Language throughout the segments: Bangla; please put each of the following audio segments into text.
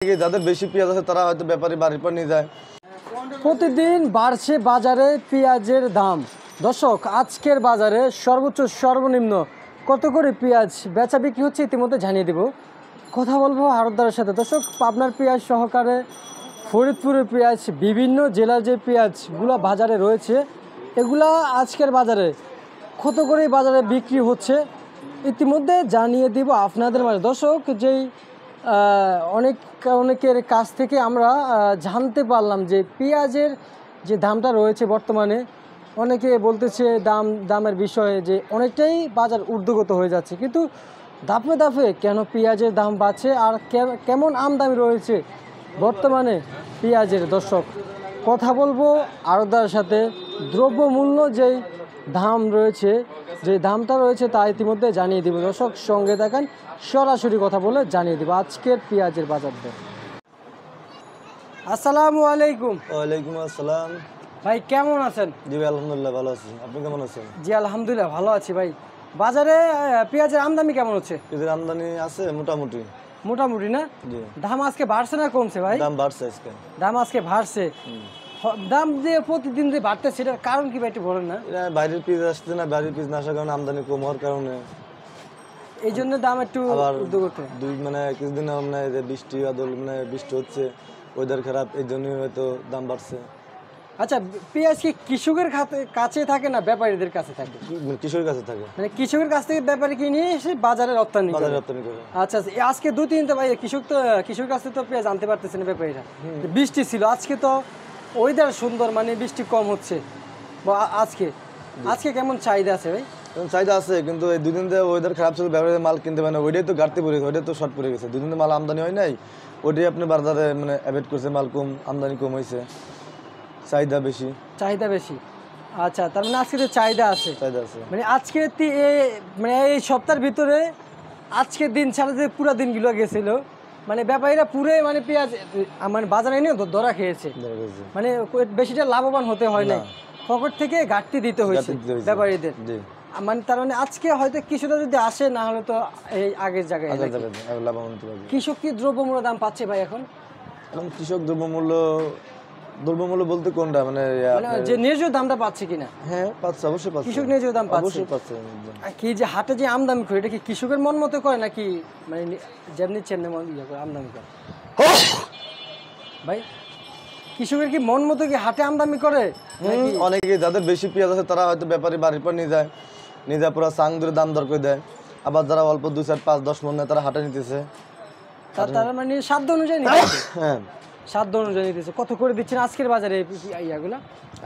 যাদের বেশি পেঁয়াজ আছে তারা হয়তো ব্যাপারী বাড়ির পর নিয়ে যায়। প্রতিদিন বাড়ছে বাজারে পেঁয়াজের দাম। দর্শক, আজকের বাজারে সর্বোচ্চ সর্বনিম্ন কত করে পেঁয়াজ বেচা বিক্রি হচ্ছে ইতিমধ্যে জানিয়ে দেব। কথা বলবো আড়তদারের সাথে। দর্শক, পাবনার পেঁয়াজ সহকারে ফরিদপুরের পেঁয়াজ, বিভিন্ন জেলার যে পেঁয়াজগুলো বাজারে রয়েছে এগুলা আজকের বাজারে কত করে বাজারে বিক্রি হচ্ছে ইতিমধ্যে জানিয়ে দিব আপনাদের মাঝে। দর্শক, যেই অনেকের কাছ থেকে আমরা জানতে পারলাম যে পেঁয়াজের যে দামটা রয়েছে বর্তমানে, অনেকে বলতেছে দামের বিষয়ে যে অনেকটাই বাজার ঊর্ধ্বগত হয়ে যাচ্ছে, কিন্তু ধাপে ধাপে কেন পেঁয়াজের দাম বাড়ছে আর কেমন আমদানি রয়েছে বর্তমানে পেঁয়াজের। দর্শক, কথা বলবো আড়তদারের সাথে। দ্রব্যমূল্য যেই দাম রয়েছে, যে দামটা রয়েছে তা ইতিমধ্যে জানিয়ে দিব। দর্শক, সঙ্গে থাকেন, সরাসরি কথা বলে জানিয়ে দিব আজকের পেঁয়াজের বাজার দর। আসসালামু আলাইকুম। ওয়ালাইকুম আসসালাম। ভাই কেমন আছেন? জি ভাই, আলহামদুলিল্লাহ ভালো আছি। আপনি কেমন আছেন? জি আলহামদুলিল্লাহ ভালো আছি ভাই। বাজারে পেঁয়াজের আমদানি কেমন হচ্ছে? পেঁয়াজের আমদানি আছে মোটামুটি। মোটামুটি না? জি। দাম আজকে বাড়ছে না কমছে ভাই? দাম বাড়ছে আজকে। দাম আজকে বাড়ছে। দাম যে প্রতিদিন যে বাড়তেছে এটার কারণ কি ভাই একটু বলেন না? এটা বাইরের পেঁয়াজ আসছে না, বাইরের পেঁয়াজ না আসার কারণে আমদানি কম হওয়ার কারণে এই জন্য দাম একটু ঊর্ধ্বগত। কিছুদিন যে বৃষ্টি বাদল বৃষ্টি হচ্ছে, ওয়েদার খারাপ, এই জন্যই হয়তো দাম বাড়ছে। আচ্ছা, পেঁয়াজ কি কৃষকের কাছে থাকে না ব্যাপারীদের কাছে থাকে? কৃষকের কাছে থাকে, মানে কৃষকের কাছ থেকে ব্যাপারী কিনে এসে বাজারে রপ্তানি করে। আচ্ছা, আজকে দুই-তিন তো ভাই কৃষকের কাছ থেকে তো পেঁয়াজ আনতে পারতেছে না ব্যাপারীরা। বৃষ্টি ছিল, আজকে তো ওয়েদার সুন্দর, মানে বৃষ্টি কম হচ্ছে। আজকে কেমন চাহিদা আছে ভাই? চাহিদা আছে, কিন্তু এই দুদিন ধরে ওয়েদার খারাপ ছিল, ব্যবসায়ীদের মাল কিনতে পারে না। ওইটাই তো ঘাটতি পড়ে গেছে, ওইটাই তো শর্ট পড়ে গেছে। দুদিন মাল আমদানি হয় নাই, ওইটাই আপনি বাজারে অ্যাভয়েড করছে। মাল কম, আমদানি কম হয়েছে, চাহিদা বেশি। আচ্ছা, তার মানে আজকে তো চাহিদা আছে। মানে আজকে মানে এই সপ্তাহের ভিতরে আজকের দিন ছাড়া যে পুরো দিনগুলো গেছিল, মানে ব্যাপারীরা পুরো মানে পেঁয়াজ মানে বাজারে নিয়ে ধরা খেয়েছে। মানে বেশিটা লাভবান হতে হয় না, পকেট থেকে ঘাটতি দিতে হয়েছে ব্যাপারীদের। মানে তার মানে আজকে হয়তো কিছুটা যদি আসে, না হলে তো এই আগের জায়গায় কৃষক কি দ্রব্যমূল্য দাম পাচ্ছে ভাই এখন? কৃষক দ্রব্যমূল্য বলতে কোনটা, মানে যে ন্যায্য দামটা পাচ্ছে কিনা? হ্যাঁ পাচ্ছে, অবশ্যই পাচ্ছে। কৃষক ন্যায্য দাম পাচ্ছে, অবশ্যই পাচ্ছে। কি যে হাটে যে আমদানি করে, এটা কি কৃষকের মন মতো করে নাকি মানে যেমনি চেমনি আমদানি করে ভাই? কৃষকের কি মন মতো কি হাটে আমদানি করে? অনেকে যাদের বেশি পেঁয়াজ আছে তারা হয়তো ব্যাপারী বাড়ির পর নিয়ে যায়, পুরো চাং ধরে দাম দর করে দেয়। আবার যারা অল্প 2, 4, 5, 10 মন নেয় তারা হাটে নিতেছে। তারা মানে সাধ্য অনুযায়ী নিতেছে। হ্যাঁ, সাধ্য অনুযায়ী নিতেছে। কত করে দিচ্ছেন আজকের বাজারে ইয়াগুলা?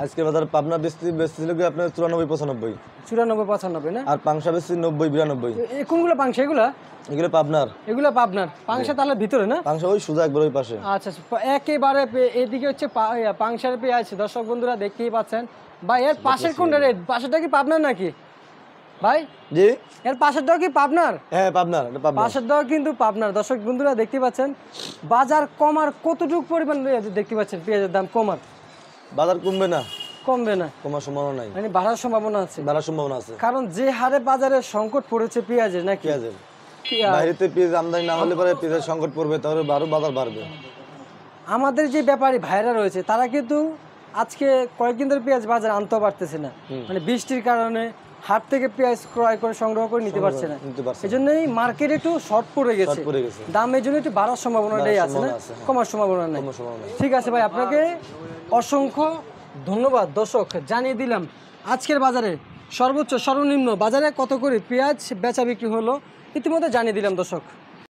আজকের বাজারে পাবনা বেচছিল কি আপনার 94-95। 94-95 না? আর পাংশা বেচছি 90-92। কোনগুলো পাংশা? এগুলো পাবনার। পাংশা তাহলে ভিতরে না? পাংশা ওই সোজা একবার ওই পাশে। আচ্ছা, একেবারে এদিকে হচ্ছে পাংশার পেঁয়াজ। দর্শক বন্ধুরা দেখতেই পাচ্ছেন ভাই। এর পাশের কোনটা রেট? পাশেরটা কি পাবনার নাকি ভাই? জি, এর পাশেরটাও কি পাবনার? হ্যাঁ পাবনার, পাশেরটাও কিন্তু পাবনার। দর্শক বন্ধুরা দেখতে পাচ্ছেন বাজার কমার কতটুকু পরিমাণ দেখতে পাচ্ছেন? পেঁয়াজের দাম কমার, বাজার কমবে না, কমার সম্ভাবনা নাই, মানে বাড়ার সম্ভাবনা আছে। কারণ যে হারে বাজারে সংকট পড়েছে পেঁয়াজের, নাকি বাইরেতে পেঁয়াজ আমদানি না হলে পরে পেঁয়াজের সংকট পড়বে, তাহলে বাজার বাড়বে। আমাদের যে ব্যাপারী ভাইরা রয়েছে তারা কিন্তু আজকে কয়েকদিন ধরে পেঁয়াজ বাজারে আনতে পারতেছে না, মানে বৃষ্টির কারণে হাট থেকে পেঁয়াজ ক্রয় করে সংগ্রহ করে নিতে পারছে না। এই জন্যই মার্কেট একটু শর্ট পড়ে গেছে, দাম এই জন্য একটু বাড়ার সম্ভাবনাটাই আছে না, কমার সম্ভাবনা নেই। ঠিক আছে ভাই, আপনাকে অসংখ্য ধন্যবাদ। দর্শক, জানিয়ে দিলাম আজকের বাজারে সর্বোচ্চ সর্বনিম্ন বাজারে কত করে পেঁয়াজ বেচা বিক্রি হলো, ইতিমধ্যে জানিয়ে দিলাম দর্শক।